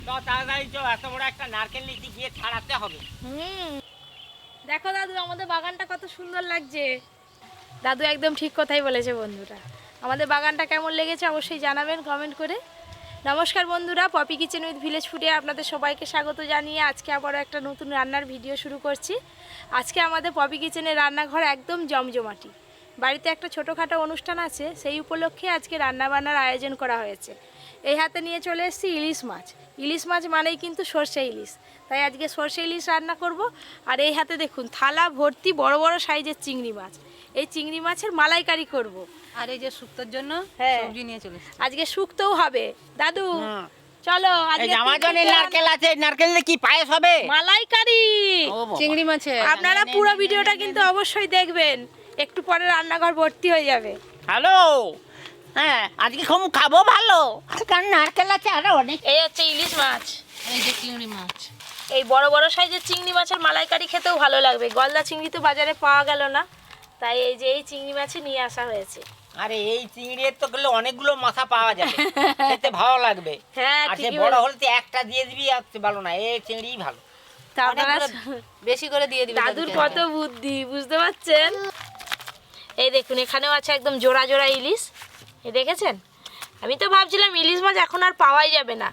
তাড়াতাড়ি চো, এত বড় একটা নারকেল নিতে গিয়ে ছাড়াতে হবে। দেখো দাদু, আমাদের বাগানটা কত সুন্দর লাগছে। দাদু একদম ঠিক কথাই বলেছে বন্ধুরা। আমাদের বাগানটা কেমন লেগেছে অবশ্যই জানাবেন কমেন্ট করে। নমস্কার বন্ধুরা, পপি কিচেন উইথ ভিলেজ ফুডে আপনাদের সবাইকে স্বাগত জানিয়ে আজকে আবারও একটা নতুন রান্নার ভিডিও শুরু করছি। আজকে আমাদের পপি কিচেনের রান্নাঘর একদম জমজমাটি। বাড়িতে একটা ছোটোখাটো অনুষ্ঠান আছে, সেই উপলক্ষে আজকে রান্নাবান্নার আয়োজন করা হয়েছে। এই হাতে নিয়ে চলে এসেছি ইলিশ মাছ। ইলিশ মাছ মানেই কিন্তু সর্ষে ইলিশ, তাই আজকে সর্ষে ইলিশ রান্না করব। আর এই হাতে দেখুন থালা ভর্তি বড় বড় সাইজের চিংড়ি মাছ। এই চিংড়ি মাছের মালাইকারি করব। আর এই যে শুক্তোর জন্য সবজি নিয়ে চলে এসেছি। আজকে শুক্তোও হবে। দাদু চলো, আজকে আমার জন্য নারকেল আছে, নারকেল দিয়ে কি পায়েস হবে? মালাইকারি চিংড়ি মাছের। আপনারা পুরো ভিডিওটা কিন্তু অবশ্যই দেখবেন, একটু পরে রান্নাঘর ভর্তি হয়ে যাবে। হ্যালো, হ্যাঁ আজকে খুব খাবো ভালো, কারণ নারকেল আছে আরো অনেক। এই হচ্ছে ইলিশ মাছ, এই যে চিংড়ি মাছ। এই বড় বড় সাইজের চিংড়ি মাছের মালাইকারি খেতেও ভালো লাগবে। গলদা চিংড়ি তো বাজারে পাওয়া গেল না, তাই এই যে এই চিংড়ি মাছই নিয়ে আসা হয়েছে। আরে এই চিংড়ির তো গেলে অনেকগুলো মাথা পাওয়া যাবে, খেতে ভালো লাগবে। হ্যাঁ আর সে ঠিকই বড় বলেছ। হলে তো একটা দিয়ে দিবি, আর ভালো না, এই চিংড়িই ভালো। তা আপনারা বেশি করে দিয়ে দিবেন। দাদুর কত বুদ্ধি, বুঝতে পারছেন? এই দেখুন এখানেও আছে একদম জোড়া জোড়া ইলিশ, এই দেখেছেন? আমি তো ভাবছিলাম ইলিশ মাছ এখন আর পাওয়াই যাবে না,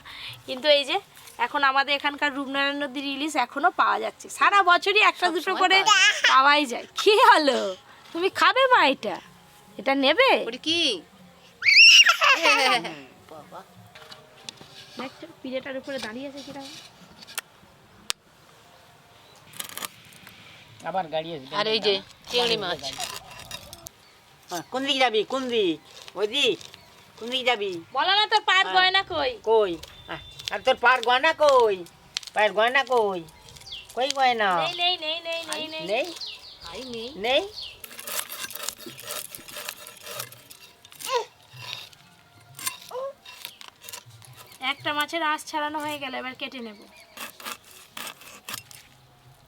কিন্তু এই যে এখন আমাদের এখানকার রূপনারায়ণ নদীর ইলিশ এখনো পাওয়া যাচ্ছে। সারা বছরই একটা দুটো করে পাওয়াই যায়। কি হলো, তুমি খাবে মা? এটা নেবে কি দেখছো পিঠেটার উপরে দাঁড়িয়ে আছে কিরকম। আবার গাড়ি আসবে। আর এই যে চিংড়ি মাছ। কোন দিকে যাবি? কোন দিক? ওই দিক? কোন দিকে যাবি? বলো না তোর পায়ের গয়না কই? কই? আর তোর পার গয়না কই? পায়ের গয়না কই? কই গয়না? নেই নেই নেই নেই নেই নেই নেই আই নেই। নেই। একটা মাছের আঁশ ছাড়ানো হয়ে গেল, এবার কেটে নেব।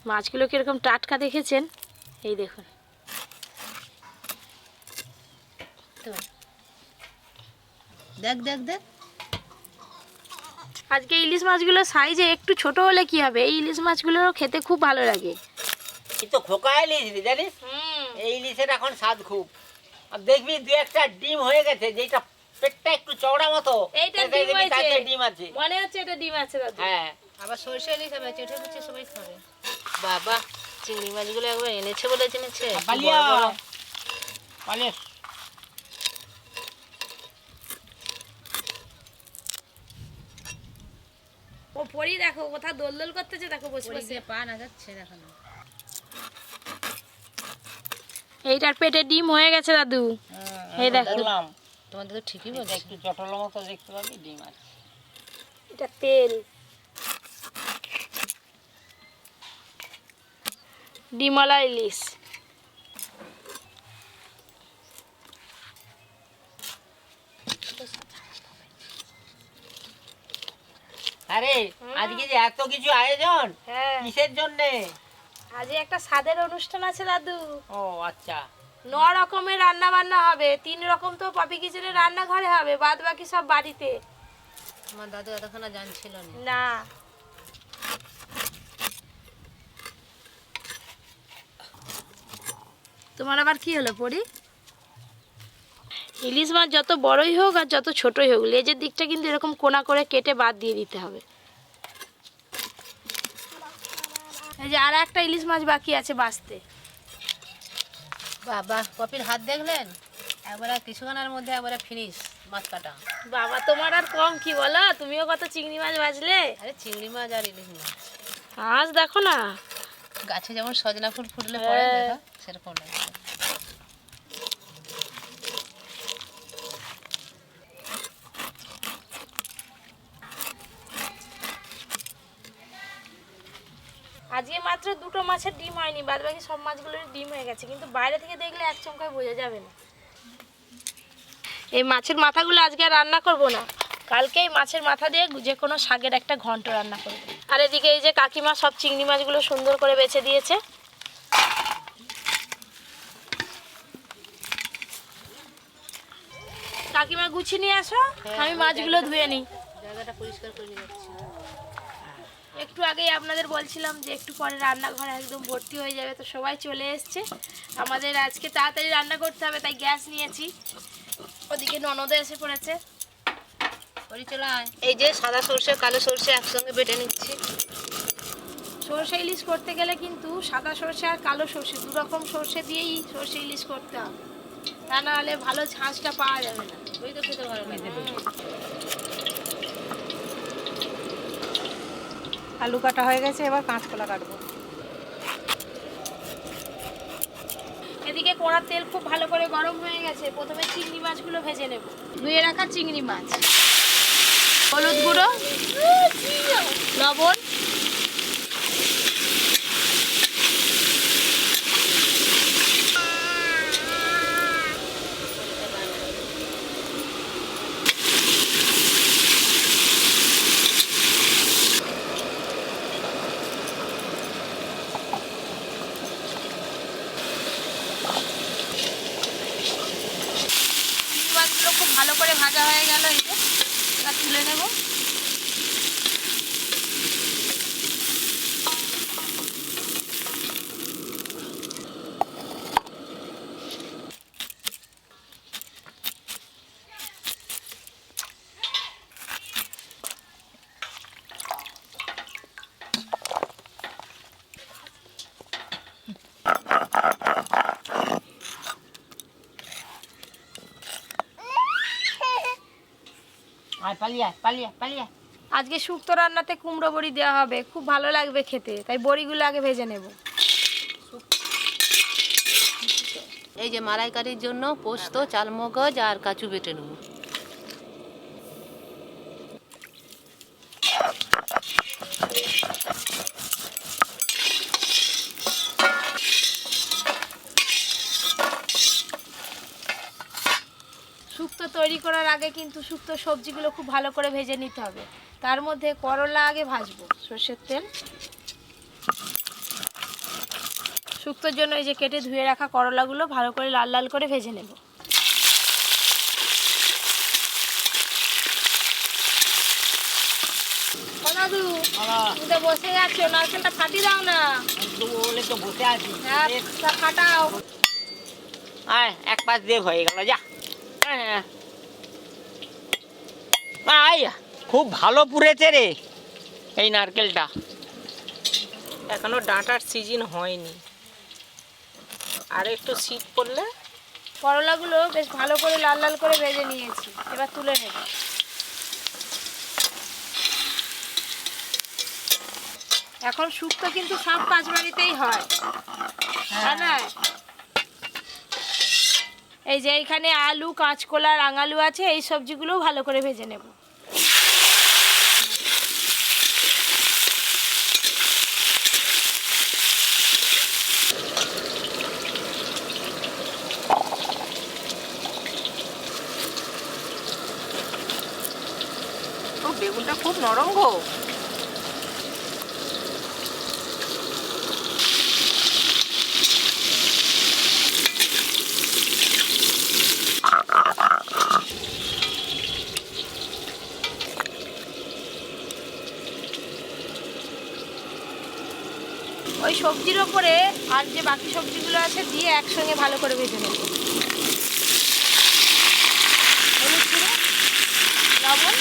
মাছগুলো কিরকম টাটকা দেখেছেন? এই দেখুন। দেখ দেখ দেখ। আজকে ইলিশ মাছগুলো সাইজে একটু ছোট হলে কি হবে, এই ইলিশ মাছগুলোরও খেতে খুব ভালো লাগে। এই তো খোকা ইলিশ জানিস, এই ইলিশের এখন স্বাদ খুব। আর দেখবি দু একটা ডিম হয়ে গেছে, যেটা পেটটা একটু চওড়া মতো, এইটা ডিম হয়েছে, তাতে ডিম আছে। মনে হচ্ছে এটা ডিম আছে দাদু। হ্যাঁ আবার সরষে ইলিশ হবে, চেটে কুচে সবাই খাবে। বাবা চিংড়ি মাছগুলো একবার এনেছে বলে জেনেছে। পালিয়া পালিয়া। ও পরি দেখো কোথা দোলদোল করতেছে, দেখো বসে বসে। পা না যাচ্ছে দেখো না। এইটার পেটে ডিম হয়ে গেছে দাদু। এই দেখো দেখলাম, তোমাদের তো ঠিকই বলছে। একটু চটলা মতো দেখতে পাবি, ডিম আছে। এটা তেল, ডিমওয়ালা ইলিশ। আরে আজকে যে এত কিছু আয়োজন, হ্যাঁ কিসের জন্যে? আজ একটা স্বাদের অনুষ্ঠান আছে দাদু। ও আচ্ছা। 9 রকমের রান্না বান্না হবে, 3 রকম তো পপি কিচেনের রান্নাঘরে হবে, বাদ বাকি সব বাড়িতে। আমার দাদু এতক্ষণ জানছিল না। না তোমার আবার কি হলো পরি? ইলিশ মাছ যত বড়ই হোক আর যত ছোটই হোক, লেজের দিকটা কিন্তু এরকম কোনা করে কেটে বাদ দিয়ে দিতে হবে। এই যে আর একটা ইলিশ মাছ বাকি আছে বাছতে। বাবা পপির হাত দেখলেন, একবারে কিছুক্ষণের মধ্যে একবারে ফিনিশ মাছ কাটা। বাবা তোমার আর কম কি বলো, তুমিও কত চিংড়ি মাছ বাছলে। আরে চিংড়ি মাছ আর ইলিশ মাছ। আজ দেখো না গাছে যেমন সজনা ফুল ফুটলে পড়ে দেখো সেরকম লাগছে। আজকে মাত্র 2টো মাছের ডিম হয়নি, বাদ বাকি সব মাছগুলোর ডিম হয়ে গেছে, কিন্তু বাইরে থেকে দেখলে এক চমকায় বোঝা যাবে না। এই মাছের মাথাগুলো আজকে আর রান্না করব না, কালকে এই মাছের মাথা দিয়ে যে কোনো শাকের একটা ঘন্ট রান্না করব। আর এদিকে এই যে কাকিমা সব চিংড়ি মাছগুলো সুন্দর করে বেছে দিয়েছে। কাকিমা গুছিয়ে নিয়ে আসো, আমি মাছগুলো ধুয়ে নিই। জায়গাটা পরিষ্কার করে নিয়ে যাচ্ছি। একটু আগেই আপনাদের বলছিলাম যে একটু পরে রান্নাঘর একদম ভর্তি হয়ে যাবে, তো সবাই চলে এসছে। আমাদের আজকে তাড়াতাড়ি রান্না করতে হবে, তাই গ্যাস নিয়েছি। ওদিকে ননদও এসে পড়েছে। এই যে সাদা সর্ষে কালো সর্ষে একসঙ্গে বেটে নিচ্ছি। সর্ষে ইলিশ করতে গেলে কিন্তু সাদা সর্ষে আর কালো সর্ষে দু রকম সর্ষে দিয়েই সর্ষে ইলিশ করতে হবে, তা না হলে ভালো ঝাঁঝটা পাওয়া যাবে না। ওই তো খেতে ভালো লাগে। আলু কাটা হয়ে গেছে, এবার কাঁচকলা কাটবো। এদিকে কড়ার তেল খুব ভালো করে গরম হয়ে গেছে। প্রথমে চিংড়ি মাছগুলো ভেজে নেব। ধুয়ে রাখা চিংড়ি মাছ, হলুদ গুঁড়ো, লবণ, মাছগুলো খুব ভালো করে ভাজা হয়ে গেল। এই যে এবার তুলে নেব। আয় পালিয়ে পালিয়ে পালিয়ে। আজকে শুক্তো রান্নাতে কুমড়ো বড়ি দেওয়া হবে, খুব ভালো লাগবে খেতে, তাই বড়িগুলো আগে ভেজে নেব। এই যে মালাইকারির জন্য পোস্ত, চালমগজ আর কাজু বেটে নেব। শুক্তো তৈরি করার আগে কিন্তু শুক্তো সবজিগুলো খুব ভালো করে ভেজে নিতে হবে। তার মধ্যে করলা আগে ভাজবো সর্ষের তেল। শুক্তোর জন্য এই যে কেটে ধুয়ে রাখা করলাগুলো ভালো করে লাল লাল করে ভেজে নেব। দাদু তুমি তো বসে আছো, নারকেলটা ফাটিয়ে দাও না। বলে তো বসে আছি। হ্যাঁ, তা ফাটাও। আয় এক পাশ দিয়ে হয়ে গেল, যা। হ্যাঁ আয়, খুব ভালো পুড়েছে রে এই নারকেলটা। এখনো ডাঁটার সিজন হয়নি, আর একটু শীত পড়লে। করলাগুলো বেশ ভালো করে লাল লাল করে ভেজে নিয়েছি, এবার তুলে নেব। এখন শুক্তো কিন্তু সব কাজ বাড়িতেই হয়, তাই না? এই যে এইখানে আলু, কাঁচকলা, রাঙালু আছে, এই সবজিগুলোও ভালো করে ভেজে নেব। ও বেগুনটা খুব নরম গো। ওই সবজির ওপরে আর যে বাকি সবজিগুলো আছে দিয়ে একসঙ্গে ভালো করে ভেজে নেব। হলুদ গুঁড়ো, লবণ,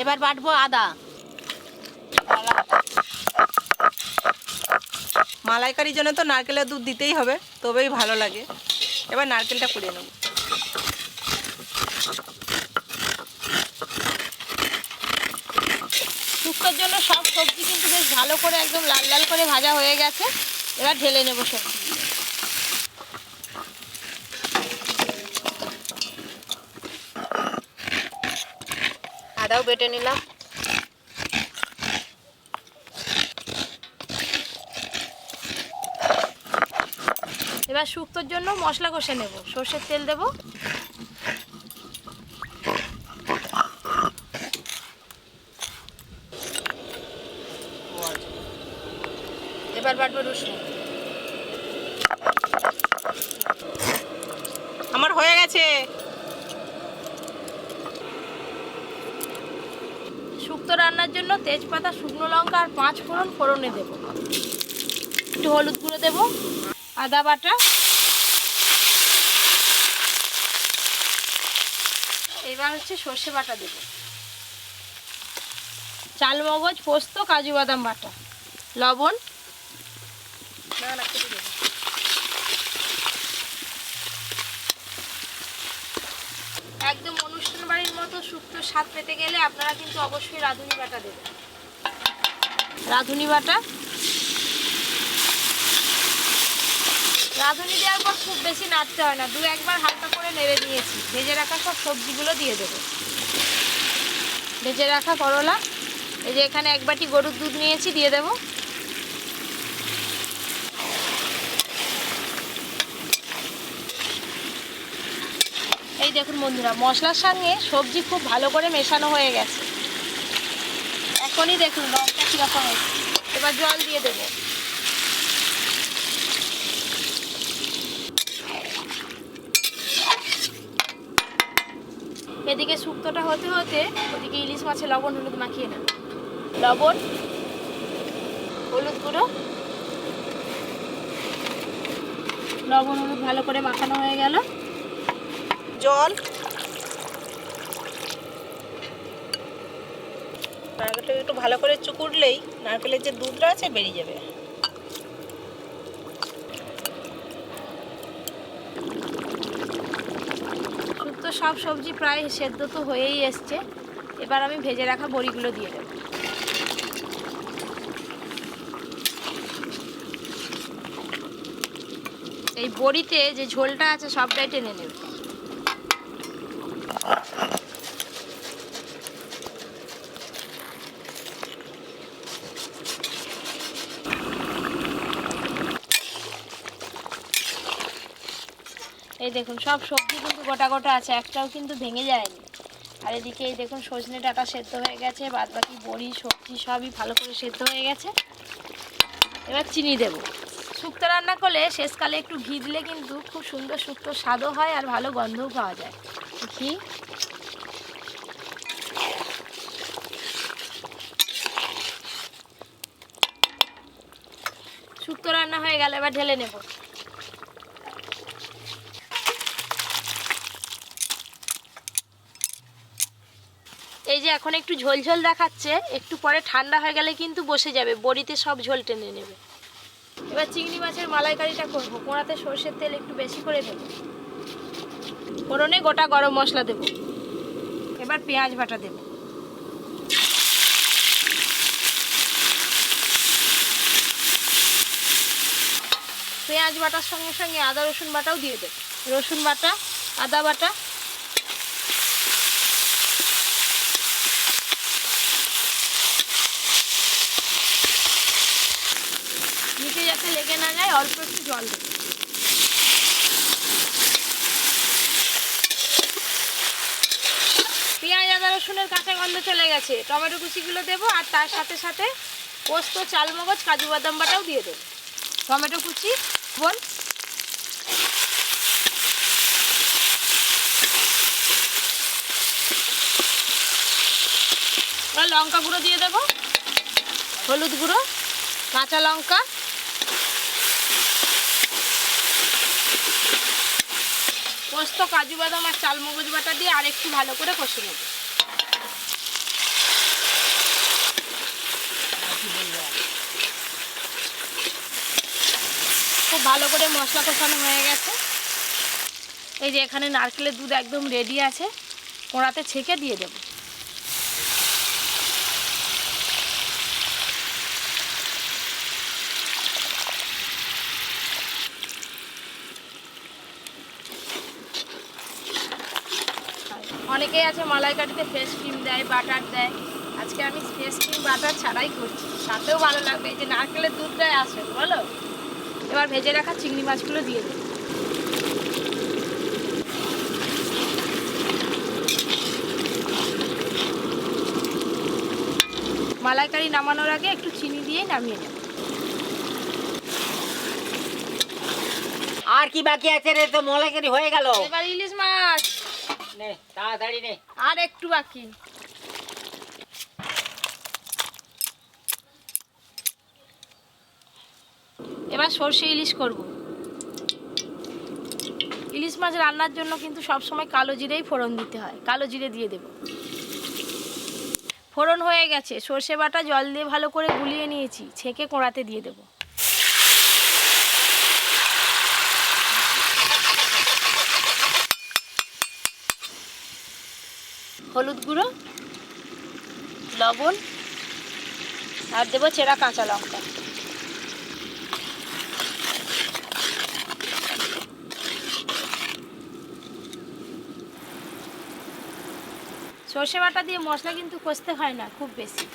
এবার বাটবো আদা। মালাইকারির জন্য তো নারকেলের দুধ দিতেই হবে, তবেই ভালো লাগে। এবার নারকেলটা কুড়িয়ে নেব। শুক্তোর জন্য সব সবজি কিন্তু বেশ ভালো করে একদম লাল লাল করে ভাজা হয়ে গেছে। এবার ঢেলে নেব সবজি। আদাও বেটে নিলাম। এবার শুক্তোর জন্য মশলা কষে নেব। সর্ষের তেল দেব, এবার বাটবো রসুন। আমার হয়ে গেছে। শুক্তো রান্নার জন্য তেজপাতা, শুকনো লঙ্কা আর 5 ফোড়ন ফোড়নে দেব। একটু হলুদ গুঁড়ো দেব, আদা বাটা, এবার হচ্ছে সর্ষে বাটা দেব, চালমগজ, পোস্ত, কাজু বাদাম বাটা, লবণ, একদম অনুষ্ঠান বাড়ির মতো শুক্তোর স্বাদ পেতে গেলে আপনারা কিন্তু অবশ্যই রাঁধুনি বাটা দেবেন। রাঁধুনি বাটা, রাঁধুনি দেওয়ার পর খুব বেশি নাড়তে হয় না, 2-1 বার হালকা করে নেড়ে নিয়েছি। ভেজে রাখা সব সবজিগুলো দিয়ে দেবো। ভেজে রাখা করলা, এই যে এখানে 1 বাটি গরুর দুধ নিয়েছি, দিয়ে দেবো। এই দেখুন বন্ধুরা, মশলার সঙ্গে সবজি খুব ভালো করে মেশানো হয়ে গেছে। এখনই দেখুন রংটা কীরকম হয়েছে। এবার জল দিয়ে দেবো। এদিকে শুক্তোটা হতে হতে ওদিকে ইলিশ মাছে লবণ হলুদ মাখিয়ে নেব। লবণ, হলুদ গুঁড়ো, লবণ হলুদ ভালো করে মাখানো হয়ে গেল। জল, নারকেলটা একটু ভালো করে চুকুড়লেই নারকেলের যে দুধটা আছে বেরিয়ে যাবে। শুক্তো সব সবজি প্রায় সেদ্ধ তো হয়েই এসছে। এবার আমি ভেজে রাখা বড়িগুলো দিয়ে দেব। এই বড়িতে যে ঝোলটা আছে সবটাই টেনে নেবে। এই দেখুন সব সবজি কিন্তু গোটা গোটা আছে, একটাও কিন্তু ভেঙে যায়নি। আর এদিকে এই দেখুন সজনে ডাঁটা সেদ্ধ হয়ে গেছে, বাদ বাকি বড়ি সবজি সবই ভালো করে সেদ্ধ হয়ে গেছে। এবার চিনি দেব। শুক্তো রান্না করলে শেষকালে একটু ঘি দিলে কিন্তু খুব সুন্দর শুক্তোর স্বাদও হয় আর ভালো গন্ধও পাওয়া যায়। ঘি, শুক্তো রান্না হয়ে গেল, এবার ঢেলে নেব। এই যে এখন একটু ঝোল ঝোল দেখাচ্ছে, একটু পরে ঠান্ডা হয়ে গেলে কিন্তু বসে যাবে, বড়িতে সব ঝোল টেনে নেবে। এবার চিংড়ি মাছের মালাইকারিটা করবো। কোড়াতে সর্ষের তেল একটু বেশি করে দেব, ফোড়নে গোটা গরম মশলা দেব। এবার পেঁয়াজ বাটা দেব, পেঁয়াজ বাটার সঙ্গে সঙ্গে আদা রসুন বাটাও দিয়ে দেব। রসুন বাটা, আদা বাটা, নিচে যাতে লেগে না যায় অল্প একটু জল দেব। পেঁয়াজ আদা রসুনের কাঁচা গন্ধ চলে গেছে, টমেটো কুচিগুলো দেবো আর তার সাথে সাথে পোস্ত, চালমগজ, কাজু বাদাম বাটাও দিয়ে দেবো। টমেটো কুচি, বল, লঙ্কা গুঁড়ো দিয়ে দেবো, হলুদ গুঁড়ো, কাঁচা লঙ্কা, পোস্ত, কাজু বাদাম আর চালমগজ বাটা দিয়ে আর একটু ভালো করে কষে নেব। খুব ভালো করে মশলা কষানো হয়ে গেছে। এই যে এখানে নারকেলের দুধ একদম রেডি আছে, কোড়াতে ছেঁকে দিয়ে দেব। অনেকেই আছে মালাইকারিতে ফ্রেশ ক্রিম দেয়, বাটার দেয়। আজকে আমি ফ্রেশ ক্রিম বাটার ছাড়াই করছি, সাথেও ভালো লাগবে। এই যে নারকেলের দুধটাই আসে বলো। এবার ভেজে রাখা চিংড়ি মাছগুলো দিয়ে দেব। মালাইকারি নামানোর আগে একটু চিনি দিয়ে নামিয়ে নেব। আর কি বাকি আছে রে? তো মালাইকারি হয়ে গেল। এবার ইলিশ মাছ নে তাড়াতাড়ি নে। আর একটু বাকি। এবার সর্ষে ইলিশ করব। ইলিশ মাছ রান্নার জন্য কিন্তু সবসময় কালো জিরেই ফোড়ন দিতে হয়, কালো জিরে দিয়ে দেব। ফোড়ন হয়ে গেছে, সর্ষে বাটা জল দিয়ে ভালো করে গুলিয়ে নিয়েছি, ছেঁকে কড়াতে দিয়ে দেব। হলুদ গুঁড়ো, লবণ আর দেবো চেরা কাঁচা লঙ্কা। সর্ষে বাটা দিয়ে মশলা কিন্তু কষতে হয় না খুব বেশি,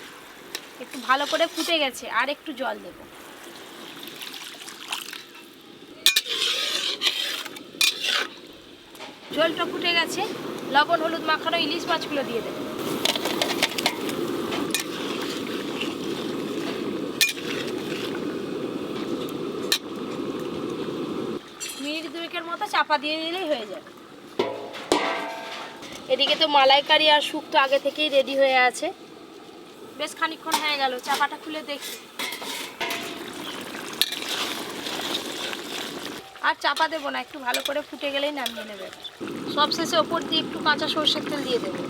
একটু ভালো করে ফুটে গেছে, আর একটু জল দেব। ঝোলটা ফুটে গেছে, লবণ হলুদ মাখানো ইলিশ মাছগুলো দিয়ে দেব। মিনিট দুয়েকের মতো চাপা দিয়ে দিলেই হয়ে যাবে। এদিকে তো মালাইকারি আর শুক্তো আগে থেকেই রেডি হয়ে আছে। বেশ খানিকক্ষণ হয়ে গেল, চাপাটা খুলে দেখি। আর চাপা দেবো না, একটু ভালো করে ফুটে গেলেই নামিয়ে নেবে। সবশেষে ওপর দিয়ে একটু কাঁচা সরষের তেল দিয়ে দেবো।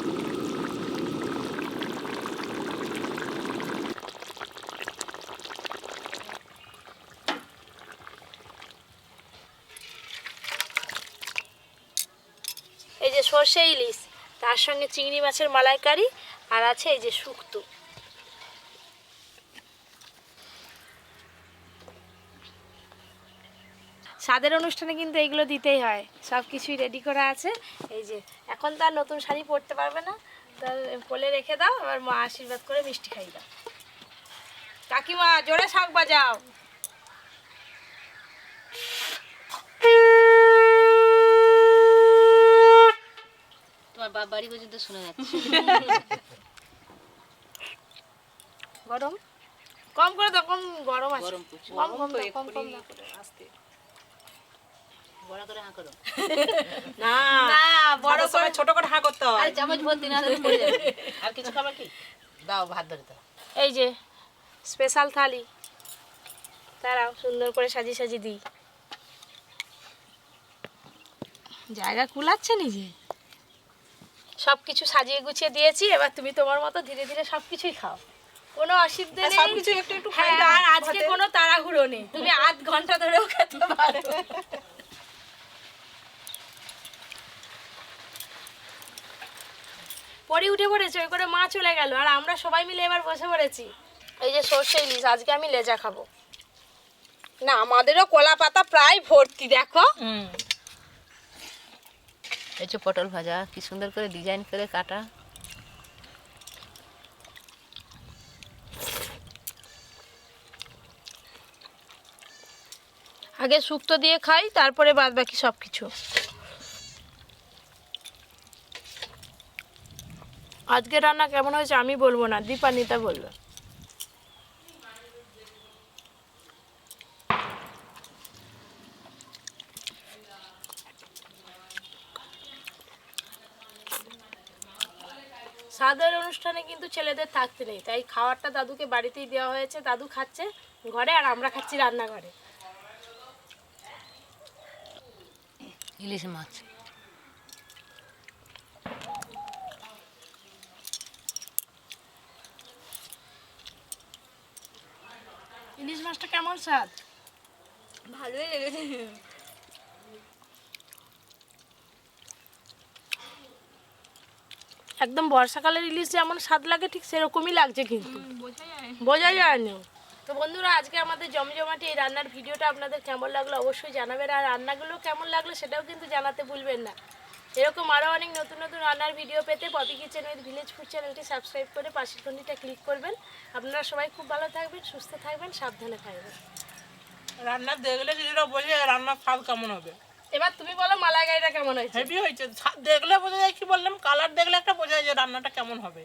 এই যে সর্ষে ইলিশ, তার সঙ্গে চিংড়ি মাছের মালাইকারি, আর আছে এই যে শুক্তো। স্বাদের অনুষ্ঠানে কিন্তু এইগুলো দিতেই হয়। সব কিছুই রেডি করা আছে। এই যে এখন তো আর নতুন শাড়ি পরতে পারবে না, তার কোলে রেখে দাও, আবার মা আশীর্বাদ করে মিষ্টি খাইয়ে দাও। কাকিমা জোরে শাক বাজাও। তোমার বাপ বাড়ি পর্যন্ত শোনা যাচ্ছে। গরম কম করে দাও, কম গরম আছে। গরম প্রচুর। কম কম দাও, কম কম দাও। বড় করে হাঁ করো। না না, বড় করে ছোট করে হাঁ করতে হয়। আর চামচ ভর্তি না হলে পড়ে যাবে। আর কিছু খাবার কি? দাও ভাত ধরে দাও। এই যে স্পেশাল থালি, তারাও সুন্দর করে সাজিয়ে সাজিয়ে দিই। জায়গা কুলাচ্ছে নিজে। সব কিছু সাজিয়ে গুছিয়ে দিয়েছি, এবার তুমি তোমার মতো ধীরে ধীরে সব কিছুই খাও, কোনো অসুবিধা নেই। সবকিছু একটু একটু খাই হ্যাঁ, আর আজকে কোনো তাড়াহুড়ো নেই, তুমি আধ ঘন্টা ধরেও খেতে পারো। পরে উঠে পড়েছে, ওই করে মা চলে গেল, আর আমরা সবাই মিলে এবার বসে পড়েছি। এই যে সর্ষে ইলিশ, আজকে আমি লেজা খাবো না, আমাদেরও কলা পাতা প্রায় ভর্তি। দেখো এই যে পটল ভাজা, কি সুন্দর করে ডিজাইন করে কাটা। আগে শুক্তো দিয়ে খাই, তারপরে বাদ বাকি সব কিছু। আজকে রান্না কেমন হয়েছে আমি বলবো না, দীপানিতা বলবে। স্বাদের অনুষ্ঠানে কিন্তু ছেলেদের থাকতে নেই, তাই খাবারটা দাদুকে বাড়িতেই দেওয়া হয়েছে। দাদু খাচ্ছে ঘরে, আর আমরা খাচ্ছি রান্নাঘরে। ইলিশ মাছ ইলিশ মাছটা কেমন স্বাদ? ভালোই লেগেছে। একদম বর্ষাকালের ইলিশ যেমন স্বাদ লাগে ঠিক সেরকমই লাগছে, কিন্তু বোঝা যায়নি। তো বন্ধুরা, আজকে আমাদের জমজমাটি এই রান্নার ভিডিওটা আপনাদের কেমন লাগলো অবশ্যই জানাবেন, আর রান্নাগুলো কেমন লাগলো সেটাও কিন্তু জানাতে ভুলবেন না। এরকম আরও অনেক নতুন নতুন রান্নার ভিডিও পেতে Popy kitchen with village food চ্যানেলটি সাবস্ক্রাইব করে পাশের ঘন্টিটা ক্লিক করবেন। আপনারা সবাই খুব ভালো থাকবেন, সুস্থ থাকবেন, সাবধানে থাকবেন। রান্না দেখলে কিছুটা বোঝে রান্নার স্বাদ কেমন হবে। এবার তুমি বলো মালাইকারিটা কেমন হয়েছে? হেভি হয়েছে, দেখলে বোঝা যায়। কি বললাম, কালার দেখলে একটা বোঝা যায় যে রান্নাটা কেমন হবে।